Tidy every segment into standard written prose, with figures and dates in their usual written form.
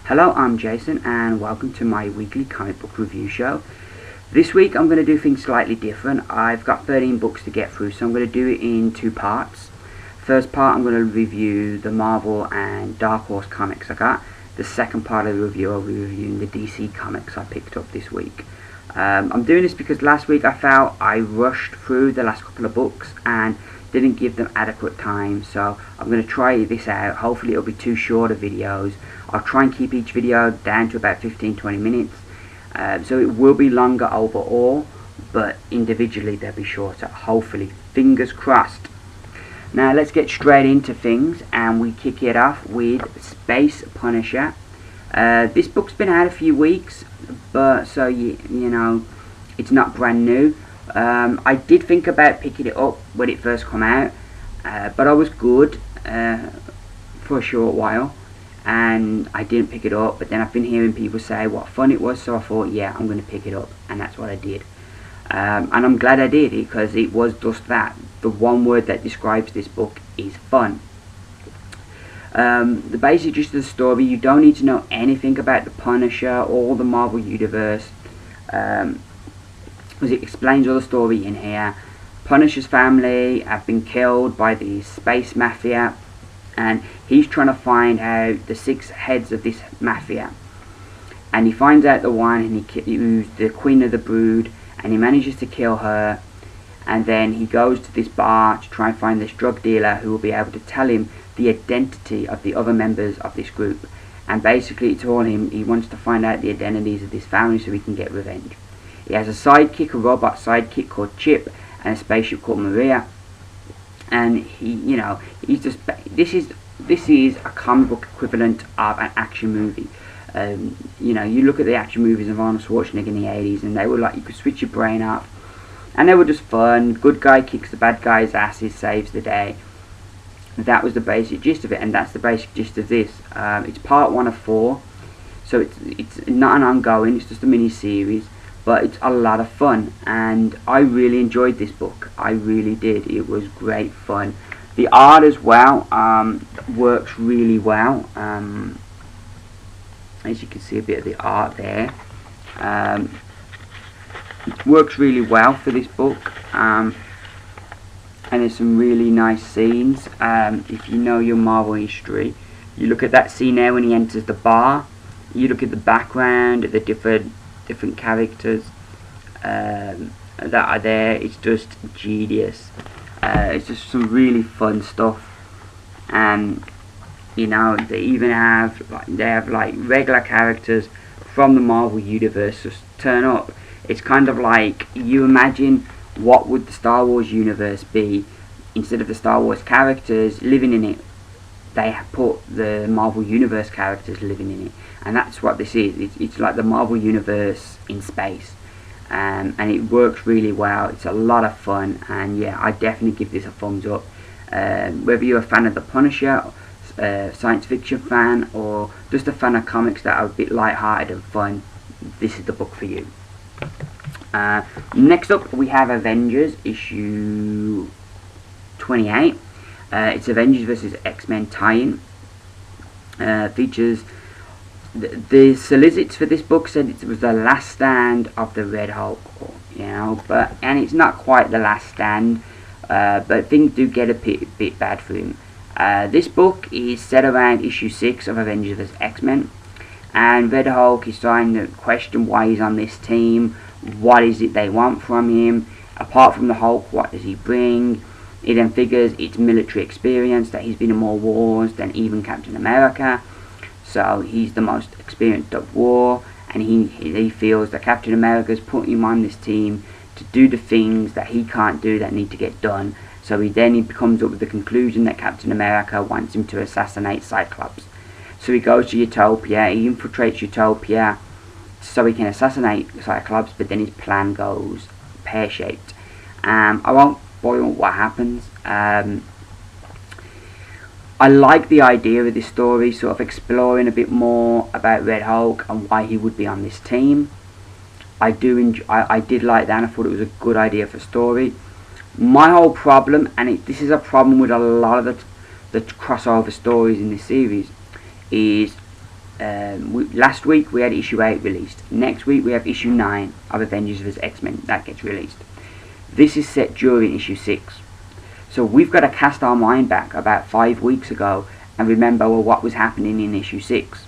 Hello, I'm Jason and welcome to my weekly comic book review show. This week I'm going to do things slightly different. I've got 13 books to get through, so I'm going to do it in two parts. First part I'm going to review the Marvel and Dark Horse comics I got. The second part of the review I'll be reviewing the DC comics I picked up this week. I'm doing this because last week I felt I rushed through the last couple of books and didn't give them adequate time, so I'm going to try this out. Hopefully it'll be two shorter videos. I'll try and keep each video down to about 15-20 minutes, so it will be longer overall, but individually they'll be shorter, hopefully, fingers crossed. Now let's get straight into things, and we kick it off with Space Punisher. This book's been out a few weeks, but so you know, it's not brand new. I did think about picking it up when it first came out, but I was good for a short while and I didn't pick it up. But then I've been hearing people say what fun it was, so I thought, yeah, I'm going to pick it up, and that's what I did. And I'm glad I did, because it was just that. The one word that describes this book is fun. The basic gist of the story: you don't need to know anything about the Punisher or the Marvel Universe, because it explains all the story in here. Punisher's family have been killed by the space mafia, and he's trying to find out the 6 heads of this mafia. And he finds out the one, and who's the Queen of the Brood, and he manages to kill her. And then he goes to this bar to try and find this drug dealer who will be able to tell him the identity of the other members of this group. And basically it's all him. He wants to find out the identities of this family so he can get revenge. He has a sidekick, a robot sidekick called Chip, and a spaceship called Maria. And he's just, this is a comic book equivalent of an action movie. You look at the action movies of Arnold Schwarzenegger in the 80s, and they were like, you could switch your brain off, and they were just fun. Good guy kicks the bad guy's asses, saves the day. That was the basic gist of it, and that's the basic gist of this. It's part 1 of 4, so it's not an ongoing, it's just a mini series, but it's a lot of fun, and I really enjoyed this book. I really did. It was great fun. The art as well works really well. As you can see, a bit of the art there. It works really well for this book, and there's some really nice scenes. If you know your Marvel history, you look at that scene there when he enters the bar. You look at the background, at the different characters that are there. It's just genius. It's just some really fun stuff. And they even have like regular characters from the Marvel Universe just turn up. It's kind of like, you imagine what would the Star Wars universe be. Instead of the Star Wars characters living in it, they have put the Marvel Universe characters living in it, and that's what this is. It's like the Marvel Universe in space, and it works really well. It's a lot of fun, and yeah, I definitely give this a thumbs up. Whether you're a fan of the Punisher, science fiction fan, or just a fan of comics that are a bit light-hearted and fun, this is the book for you. Next up we have Avengers issue 28. It's Avengers vs. X-Men tie-in. Features the solicits for this book said it was the last stand of the Red Hulk, and it's not quite the last stand, but things do get a bit bad for him. This book is set around issue 6 of Avengers vs. X-Men, and Red Hulk is trying to question why he's on this team. What is it they want from him? Apart from the Hulk, what does he bring? He then figures it's military experience, that he's been in more wars than even Captain America. So he's the most experienced at war, and he feels that Captain America's putting him on this team to do the things that he can't do that need to get done. So he comes up with the conclusion that Captain America wants him to assassinate Cyclops. So he goes to Utopia, he infiltrates Utopia so he can assassinate Cyclops, but then his plan goes pear-shaped. I won't spoil what happens. I like the idea of this story, sort of exploring a bit more about Red Hulk and why he would be on this team. I did like that, and I thought it was a good idea for a story. My whole problem, and this is a problem with a lot of the crossover stories in this series, is last week we had issue 8 released. Next week we have issue 9 of Avengers vs X-Men that gets released. This is set during issue 6. So we've got to cast our mind back about 5 weeks ago and remember what was happening in issue 6.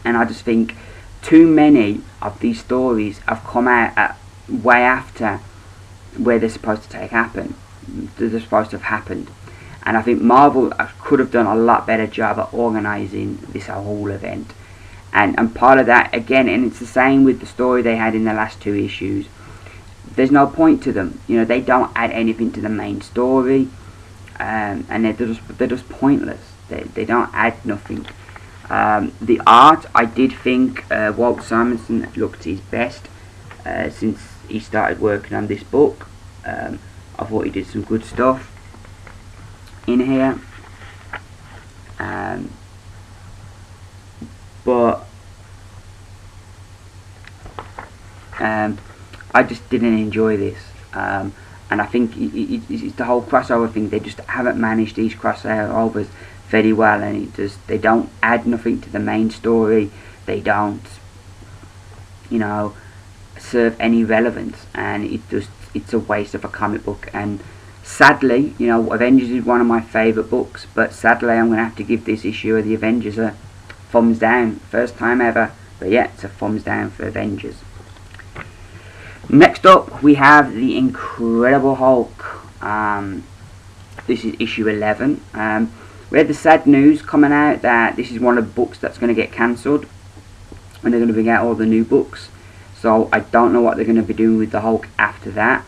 And I just think too many of these stories have come out way after where they're supposed to happen. They're supposed to have happened. And I think Marvel could have done a lot better job at organising this whole event. And part of that, again, and it's the same with the story they had in the last 2 issues. There's no point to them. You know, they don't add anything to the main story. And they're just pointless. They don't add nothing. The art, I did think Walt Simonson looked his best since he started working on this book. I thought he did some good stuff in here, but I just didn't enjoy this, and I think it's the whole crossover thing. They just haven't managed these crossovers very well, and they don't add nothing to the main story. They don't, you know, serve any relevance, and it's a waste of a comic book. And sadly, you know, Avengers is one of my favourite books, but sadly I'm going to have to give this issue of the Avengers a thumbs down. First time ever, but yeah, it's a thumbs down for Avengers. Next up, we have the Incredible Hulk. This is issue 11. We had the sad news coming out that this is one of the books that's going to get cancelled, and they're going to bring out all the new books. So I don't know what they're going to be doing with the Hulk after that.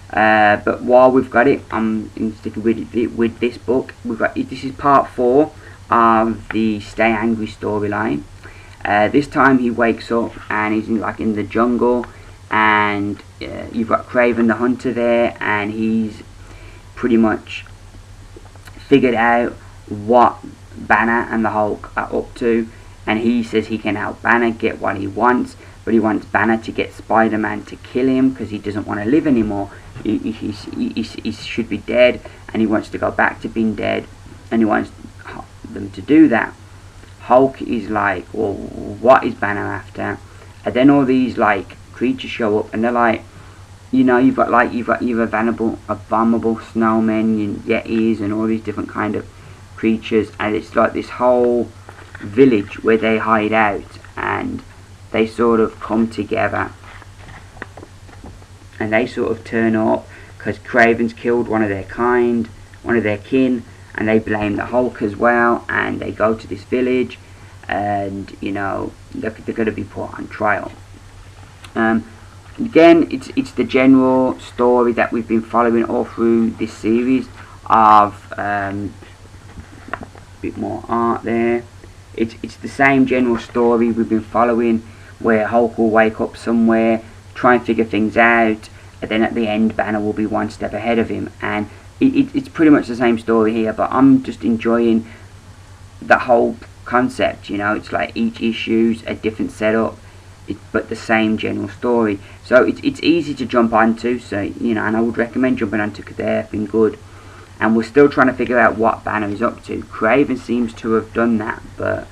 But while we've got it, I'm sticking with this book. This is part 4 of the Stay Angry storyline. This time he wakes up and he's in the jungle, and you've got Kraven the Hunter there, and he's pretty much figured out what Banner and the Hulk are up to, and he says he can help Banner get what he wants, but he wants Banner to get Spiderman to kill him because he doesn't want to live anymore. He should be dead, and he wants to go back to being dead, and he wants them to do that. Hulk is like, well, what is Banner after? And then all these like creatures show up, and they're like, you know, you've got your abominable snowmen and yetis and all these different kind of creatures, and it's like this whole village where they hide out, and they sort of come together, and they sort of turn up because Kraven's killed one of their kind, one of their kin, and they blame the Hulk as well, and they go to this village, and you know, they're going to be put on trial. Again, it's the general story that we've been following all through this series of bit more art there. It's the same general story we've been following, where Hulk will wake up somewhere, try and figure things out, and then at the end Banner will be one step ahead of him, and it's pretty much the same story here, but I'm just enjoying the whole concept. You know, it's like each issue's a different setup, but the same general story, so it's easy to jump onto. So you know, and I would recommend jumping onto because they've been good. And we're still trying to figure out what Banner is up to. Kraven seems to have done that, but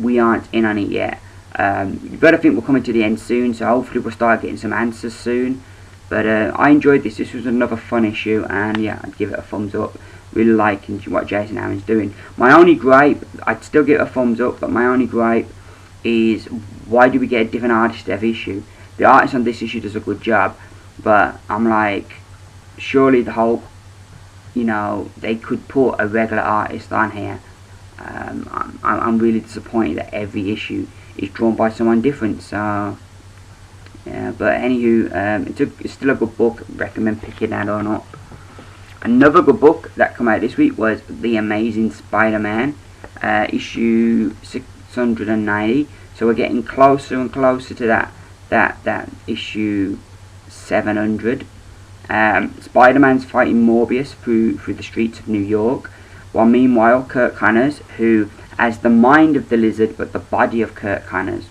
we aren't in on it yet. You've got to think we're coming to the end soon, so hopefully we'll start getting some answers soon. But I enjoyed this. This was another fun issue, and yeah, I'd give it a thumbs up. Really liking what Jason Aaron's doing. My only gripe, I'd still give it a thumbs up, but my only gripe is, why do we get a different artist every issue? The artist on this issue does a good job, but I'm like, surely the Hulk, you know, they could put a regular artist on here. I'm really disappointed that every issue is drawn by someone different. So yeah, but anywho, it's still a good book. Recommend picking that on up. Another good book that came out this week was The Amazing Spider-Man, issue 690. So we're getting closer and closer to that issue 700. Spider-Man's fighting Morbius through the streets of New York, while meanwhile Kirk Connors, who has the mind of the Lizard but the body of Kirk Connors.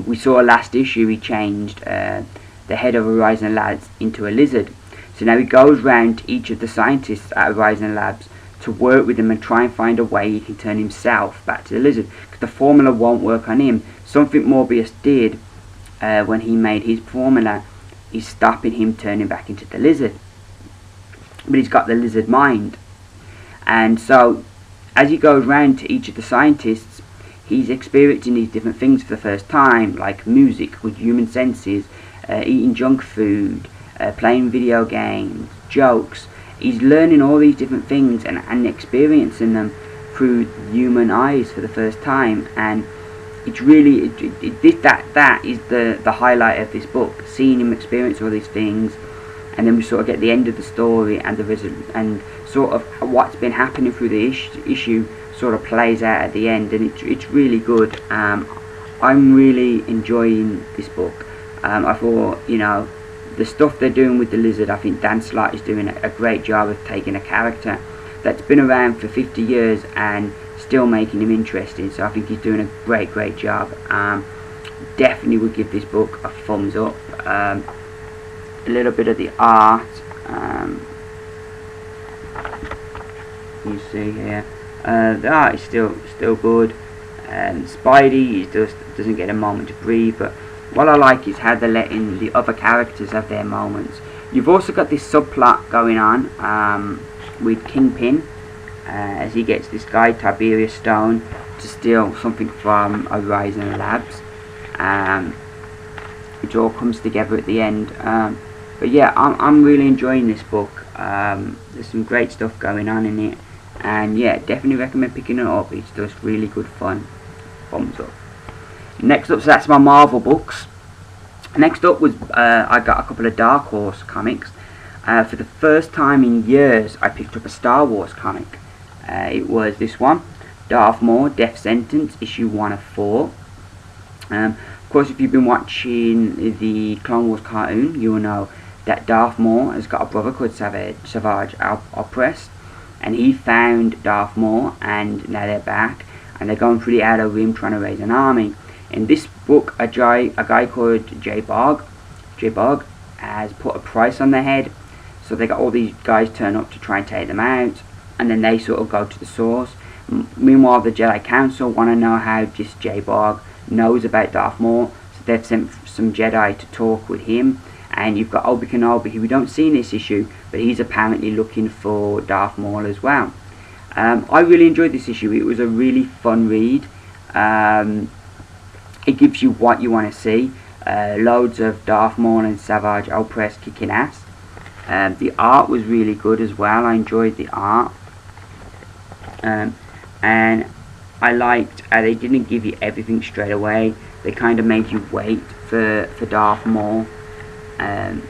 We saw last issue he changed the head of Horizon Labs into a lizard. So now he goes round to each of the scientists at Horizon Labs to work with him and try and find a way he can turn himself back to the Lizard, because the formula won't work on him. Something Morbius did when he made his formula is stopping him turning back into the Lizard, but he's got the Lizard mind. And so as he goes round to each of the scientists, he's experiencing these different things for the first time, like music with human senses, eating junk food, playing video games, jokes. He's learning all these different things and experiencing them through human eyes for the first time. And it's really that is the highlight of this book, seeing him experience all these things. And then we sort of get the end of the story, and and sort of what's been happening through the issue sort of plays out at the end, and it's really good. I'm really enjoying this book. I thought, you know, the stuff they're doing with the Lizard, I think Dan Slott is doing a great job of taking a character that's been around for 50 years and still making him interesting. So I think he's doing a great job. Definitely would give this book a thumbs up. A little bit of the art, you see here, the art is still good. Spidey, he just doesn't get a moment to breathe, but what I like is how they're letting the other characters have their moments. You've also got this subplot going on with Kingpin, as he gets this guy Tiberius Stone to steal something from Horizon Labs. It all comes together at the end. But yeah, I'm really enjoying this book. There's some great stuff going on in it, and yeah, definitely recommend picking it up. It's just really good fun. Thumbs up. Next up, so that's my Marvel books. Next up was I got a couple of Dark Horse comics. For the first time in years, I picked up a Star Wars comic. It was this one, Darth Maul, Death Sentence, issue 1 of 4. Of course, if you've been watching the Clone Wars cartoon, you will know that Darth Maul has got a brother called Savage Opress, and he found Darth Maul, and now they're back, and they're going through the Outer Rim trying to raise an army. In this book, a guy called J-Bog has put a price on their head, so they got all these guys turn up to try and take them out, and then they sort of go to the source. Meanwhile, the Jedi Council want to know how this J-Bog knows about Darth Maul, so they've sent some Jedi to talk with him. And you've got Obi Kenobi, who we don't see in this issue, but he's apparently looking for Darth Maul as well. I really enjoyed this issue. It was a really fun read. It gives you what you want to see. Loads of Darth Maul and Savage Opress kicking ass. The art was really good as well. I enjoyed the art. And I liked how they didn't give you everything straight away. They kind of made you wait for Darth Maul. And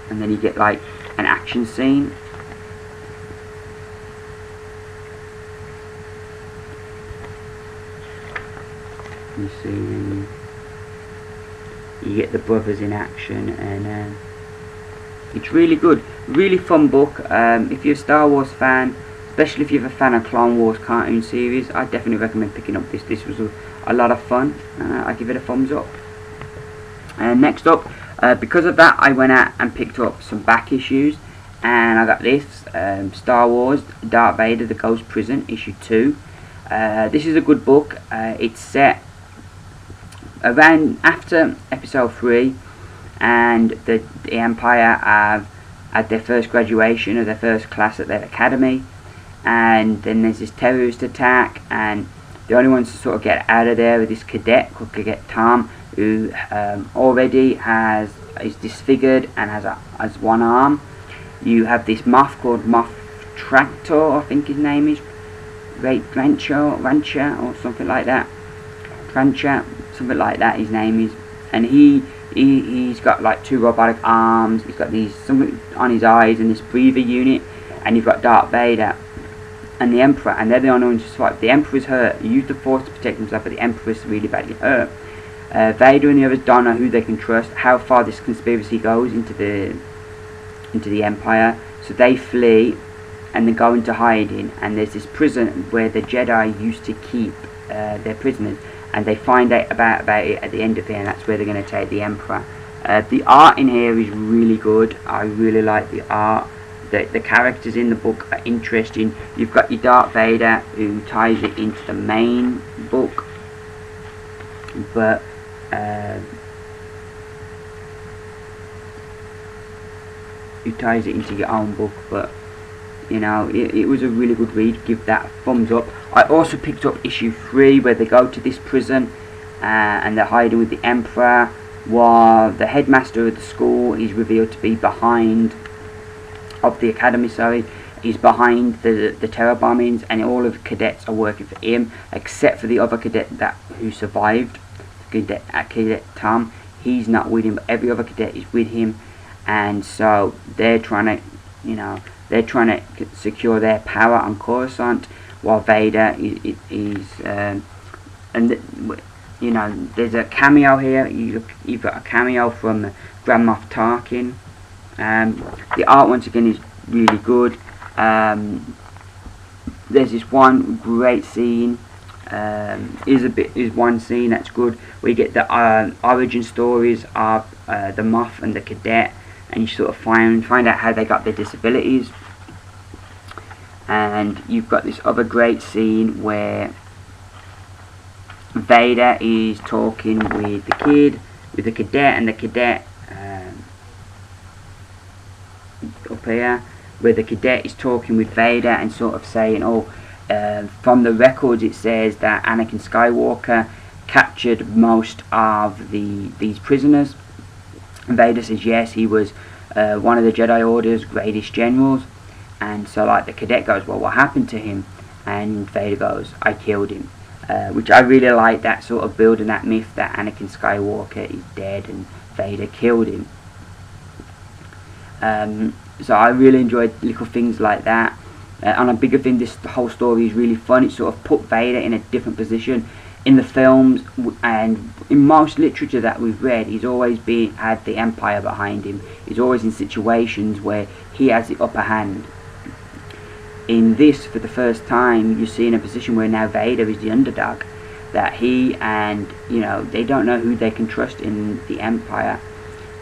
then you get like an action scene. You see, you get the brothers in action, and it's really good, really fun book. If you're a Star Wars fan, especially if you're a fan of Clone Wars cartoon series, I definitely recommend picking up this. This was a lot of fun. I give it a thumbs up. And next up, because of that, I went out and picked up some back issues, and I got this, Star Wars Darth Vader the Ghost Prison, issue 2. This is a good book. It's set around after episode 3, and the Empire have had their first graduation of their first class at their academy, and then there's this terrorist attack, and the only ones to sort of get out of there are this cadet called Cadet Tom, who already is disfigured and has one arm. You have this Moth called Moth Tractor, I think his name is, Rancher or something like that. Rancher, something like that his name is. And he's got like 2 robotic arms, he's got these something on his eyes and this breather unit, and you've got Darth Vader and the Emperor, and they're the only ones to survive. The Emperor's hurt, he used the Force to protect himself, but the Emperor's really badly hurt. Vader and the others don't know who they can trust, how far this conspiracy goes into the Empire, so they flee and they go into hiding, and there's this prison where the Jedi used to keep their prisoners, and they find out about it at the end of it, and that's where they're going to take the Emperor. The art in here is really good. I really like the art. the characters in the book are interesting. You've got your Darth Vader, who ties it into the main book, but who ties it into your own book. But you know, it was a really good read. Give that a thumbs up. I also picked up issue 3, where they go to this prison and they're hiding with the Emperor, while the headmaster of the school is revealed to be behind, of the academy, sorry, he's behind the terror bombings, and all of the cadets are working for him, except for the other cadet who survived, cadet Tom. He's not with him, but every other cadet is with him, and so they're trying to, you know, they're trying to secure their power on Coruscant, while Vader is you know, there's a cameo here. You've got a cameo from Grand Moff Tarkin. The art once again is really good. There's this one great scene. Is one scene that's good, where you get the origin stories of the Moff and the cadet, and you sort of find out how they got their disabilities. And you've got this other great scene where Vader is talking with the cadet, and the cadet up here, where the cadet is talking with Vader and sort of saying, oh, from the records it says that Anakin Skywalker captured most of these prisoners. And Vader says yes, he was one of the Jedi Order's greatest generals. And so like the cadet goes, well, what happened to him? And Vader goes, I killed him. Which I really like, that sort of building that myth that Anakin Skywalker is dead and Vader killed him. So I really enjoyed little things like that. On a bigger thing, the whole story is really fun. It sort of put Vader in a different position. In the films and in most literature that we've read, he's always had the Empire behind him. He's always in situations where he has the upper hand. In this, for the first time, you see in a position where now Vader is the underdog, that he and, you know, they don't know who they can trust in the Empire,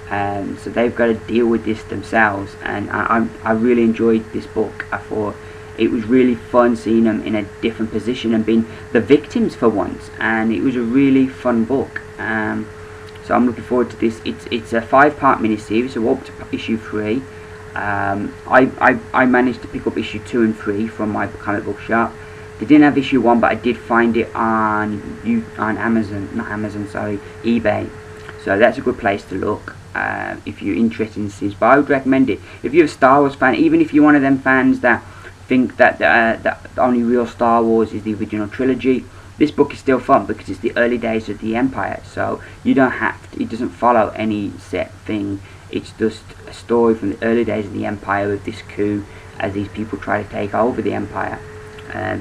so they've got to deal with this themselves. And I really enjoyed this book. I thought it was really fun seeing them in a different position and being the victims for once, and it was a really fun book. So I'm looking forward to this. It's a 5-part miniseries, so we're up to issue 3. I managed to pick up issue 2 and 3 from my comic book shop. They didn't have issue 1, but I did find it on eBay. So that's a good place to look if you're interested in this. But I would recommend it if you're a Star Wars fan, even if you're one of them fans that think that the only real Star Wars is the original trilogy. This book is still fun because it's the early days of the Empire, so you don't have to, it doesn't follow any set thing. It's just a story from the early days of the Empire with this coup as these people try to take over the Empire.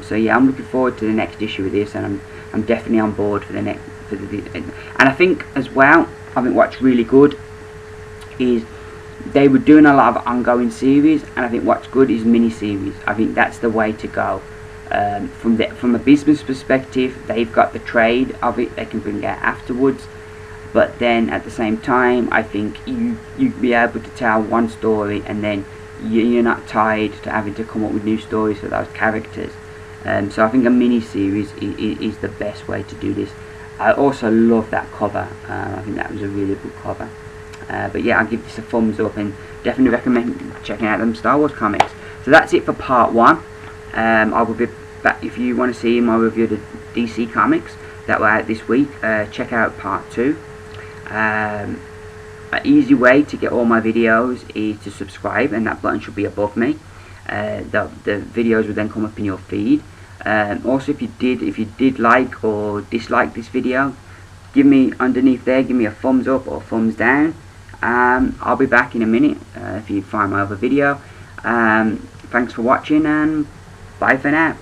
So yeah, I'm looking forward to the next issue of this, and I'm definitely on board for the next. And I think as well, I think what's really good is they were doing a lot of ongoing series, and I think what's good is mini-series. I think that's the way to go. From a business perspective, they've got the trade of it they can bring out afterwards, but then at the same time, I think you'd be able to tell one story, and then you're not tied to having to come up with new stories for those characters. So I think a mini-series is the best way to do this. I also love that cover. I think that was a really good cover. But yeah, I'll give this a thumbs up, and definitely recommend checking out them Star Wars comics. So that's it for part 1. I will be back if you want to see my review of the DC comics that were out this week. Check out part 2. An easy way to get all my videos is to subscribe, and that button should be above me. The videos will then come up in your feed. Also, if you did like or dislike this video, give me underneath there, give me a thumbs up or thumbs down. I'll be back in a minute if you find my other video. Thanks for watching, and bye for now.